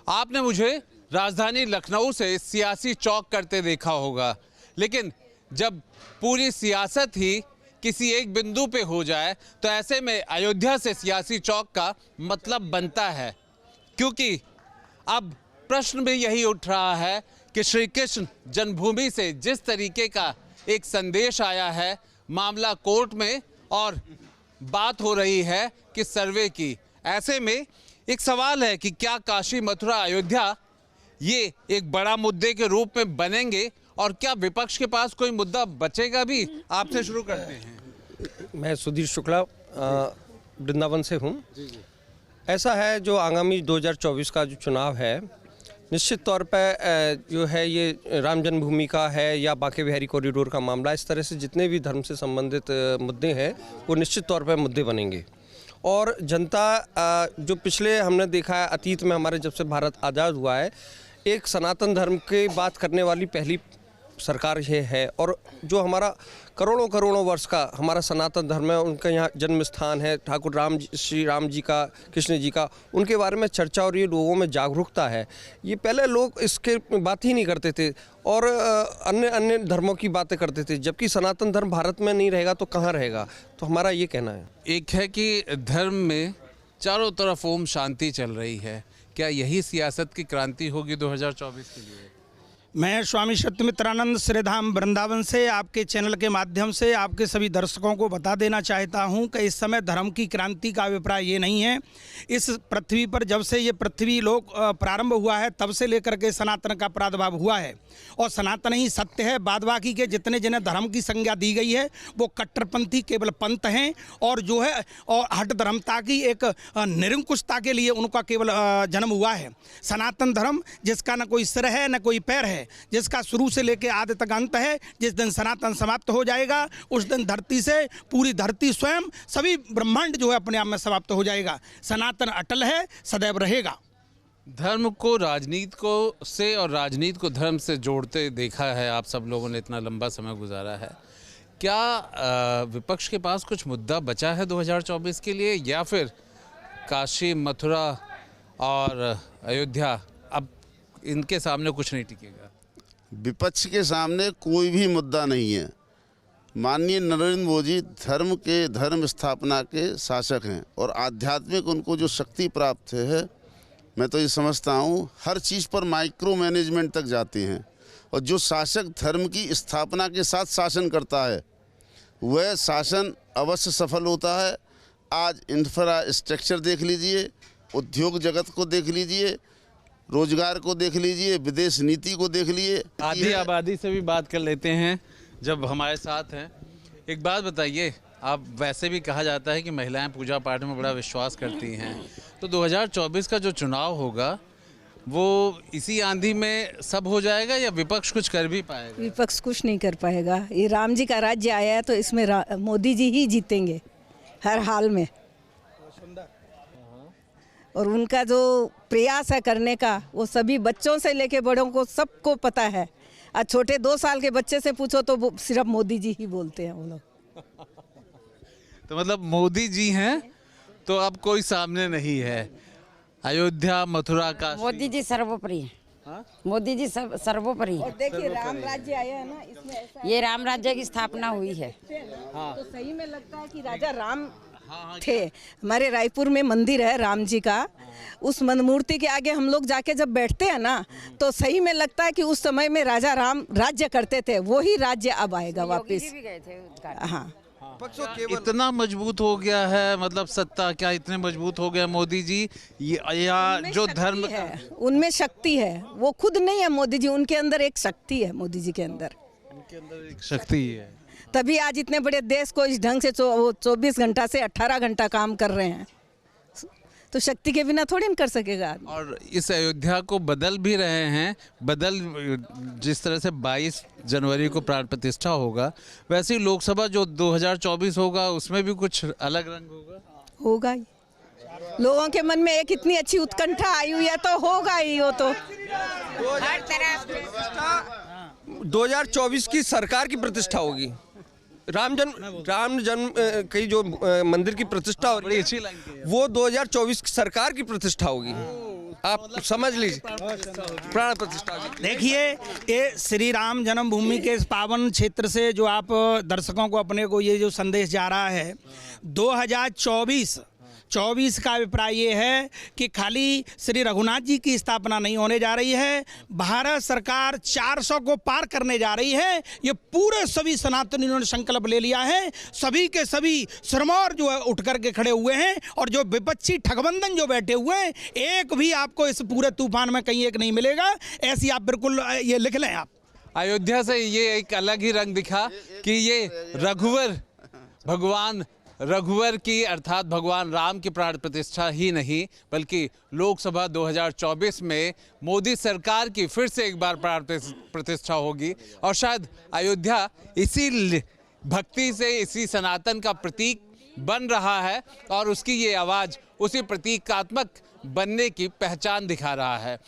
आपने मुझे राजधानी लखनऊ से सियासी चौक करते देखा होगा, लेकिन जब पूरी सियासत ही किसी एक बिंदु पे हो जाए तो ऐसे में अयोध्या से सियासी चौक का मतलब बनता है। क्योंकि अब प्रश्न भी यही उठ रहा है कि श्री कृष्ण जन्मभूमि से जिस तरीके का एक संदेश आया है, मामला कोर्ट में और बात हो रही है कि सर्वे की, ऐसे में एक सवाल है कि क्या काशी, मथुरा, अयोध्या ये एक बड़ा मुद्दे के रूप में बनेंगे और क्या विपक्ष के पास कोई मुद्दा बचेगा भी? आपसे शुरू करते हैं। मैं सुधीर शुक्ला वृंदावन से हूँ। ऐसा है, जो आगामी 2024 का जो चुनाव है, निश्चित तौर पर जो है ये राम जन्मभूमि का है या बांके बिहारी कॉरिडोर का मामला, इस तरह से जितने भी धर्म से संबंधित मुद्दे हैं वो निश्चित तौर पर मुद्दे बनेंगे। और जनता जो पिछले हमने देखा है अतीत में, हमारे जब से भारत आज़ाद हुआ है, एक सनातन धर्म की बात करने वाली पहली सरकार ये है। और जो हमारा करोड़ों वर्ष का हमारा सनातन धर्म है, उनका यहाँ जन्म स्थान है, ठाकुर श्री राम जी का, कृष्ण जी का, उनके बारे में चर्चा और ये लोगों में जागरूकता है। ये पहले लोग इसके बात ही नहीं करते थे और अन्य धर्मों की बातें करते थे, जबकि सनातन धर्म भारत में नहीं रहेगा तो कहाँ रहेगा। तो हमारा ये कहना है। एक है कि धर्म में चारों तरफ ओम शांति चल रही है, क्या यही सियासत की क्रांति होगी 2024 के लिए? मैं स्वामी सत्यमित्रानंद श्रीधाम वृंदावन से आपके चैनल के माध्यम से आपके सभी दर्शकों को बता देना चाहता हूं कि इस समय धर्म की क्रांति का अभिप्राय ये नहीं है। इस पृथ्वी पर जब से ये पृथ्वी लोक प्रारंभ हुआ है तब से लेकर के सनातन का प्रादुर्भाव हुआ है और सनातन ही सत्य है। बाद बाकी के जितने जिन्हें धर्म की संज्ञा दी गई है वो कट्टरपंथी केवल पंथ हैं और जो है और हट धर्मता की एक निरंकुशता के लिए उनका केवल जन्म हुआ है। सनातन धर्म जिसका न कोई सिर है न कोई पैर है, जिसका शुरू से लेकर आदि तक अंत है। जिस दिन सनातन समाप्त हो जाएगा उस दिन धरती से पूरी धरती स्वयं सभी ब्रह्मांड जो है अपने आप में समाप्त हो जाएगा। सनातन अटल है, सदैव रहेगा। धर्म को राजनीति को से और राजनीति को धर्म से जोड़ते देखा है आप सब लोगों ने, इतना लंबा समय गुजारा है। क्या विपक्ष के पास कुछ मुद्दा बचा है 2024 के लिए, या फिर काशी, मथुरा और अयोध्या अब इनके सामने कुछ नहीं टिकेगा? विपक्ष के सामने कोई भी मुद्दा नहीं है। माननीय नरेंद्र मोदी धर्म स्थापना के शासक हैं और आध्यात्मिक उनको जो शक्ति प्राप्त है, मैं तो ये समझता हूँ हर चीज़ पर माइक्रो मैनेजमेंट तक जाते हैं। और जो शासक धर्म की स्थापना के साथ शासन करता है वह शासन अवश्य सफल होता है। आज इंफ्रास्ट्रक्चर देख लीजिए, उद्योग जगत को देख लीजिए, रोजगार को देख लीजिए, विदेश नीति को देख लीजिए। आधी आबादी से भी बात कर लेते हैं जब हमारे साथ हैं। एक बात बताइए, आप वैसे भी कहा जाता है कि महिलाएं पूजा पाठ में बड़ा विश्वास करती हैं, तो 2024 का जो चुनाव होगा वो इसी आंधी में सब हो जाएगा या विपक्ष कुछ कर भी पाएगा? विपक्ष कुछ नहीं कर पाएगा। ये राम जी का राज्य आया है तो इसमें मोदी जी ही जीतेंगे हर हाल में। और उनका जो प्रयास है करने का वो सभी बच्चों से लेके बड़ों को सबको पता है। और छोटे 2 साल के बच्चे से पूछो तो वो सिर्फ मोदी जी ही बोलते हैं वो लोग। तो मतलब मोदी जी हैं तो अब कोई सामने नहीं है। अयोध्या, मथुरा का मोदी जी सर्वोपरि है। हाँ? मोदी जी सर्वोपरि है। और देखिए राम राज्य आया है ना, इसमें ऐसा ये राम राज्य की स्थापना हुई है। हाँ। तो सही में लगता है कि राजा राम थे। हमारे रायपुर में मंदिर है राम जी का, उस मूर्ति के आगे हम लोग जाके जब बैठते हैं ना तो सही में लगता है कि उस समय में राजा राम राज्य करते थे, वही राज्य अब आएगा वापस। हाँ, इतना मजबूत हो गया है, मतलब सत्ता क्या इतने मजबूत हो गया मोदी जी, या जो धर्म है उनमें शक्ति है, वो खुद नहीं है मोदी जी, उनके अंदर एक शक्ति है। मोदी जी के अंदर एक शक्ति है, तभी आज इतने बड़े देश को इस ढंग से 24 घंटा से 18 घंटा काम कर रहे हैं। तो शक्ति के बिना थोड़ी न कर सकेगा। और इस अयोध्या को बदल भी रहे हैं, जिस तरह से 22 जनवरी को प्राण प्रतिष्ठा होगा, वैसे ही लोकसभा जो 2024 होगा उसमें भी कुछ अलग रंग होगा ही। लोगों के मन में एक इतनी अच्छी उत्कंठा आई हुई है तो होगा ही वो तो। हर तरह 2024 की सरकार की प्रतिष्ठा होगी। राम जन्म की जो मंदिर की प्रतिष्ठा हो रही है वो 2024 की सरकार की प्रतिष्ठा होगी। आप समझ लीजिए, प्राण प्रतिष्ठा जी। देखिए, ये श्री राम जन्मभूमि के इस पावन क्षेत्र से जो आप दर्शकों को अपने को ये जो संदेश जा रहा है, 2024 का अभिप्राय ये है कि खाली श्री रघुनाथ जी की स्थापना नहीं होने जा रही है, भारत सरकार 400 को पार करने जा रही है। ये पूरे सभी सनातनियों ने संकल्प ले लिया है, सभी के सभी सिरमौर जो है उठ करके खड़े हुए हैं, और जो विपक्षी ठगबंधन जो बैठे हुए हैं, एक भी आपको इस पूरे तूफान में कहीं एक नहीं मिलेगा, ऐसी आप बिल्कुल ये लिख लें आप। अयोध्या से ये एक अलग ही रंग दिखा कि ये भगवान रघुवर की अर्थात भगवान राम की प्राण प्रतिष्ठा ही नहीं, बल्कि लोकसभा 2024 में मोदी सरकार की फिर से एक बार प्राण प्रतिष्ठा होगी। और शायद अयोध्या इसी भक्ति से, इसी सनातन का प्रतीक बन रहा है, और उसकी ये आवाज़ उसी प्रतीकात्मक बनने की पहचान दिखा रहा है।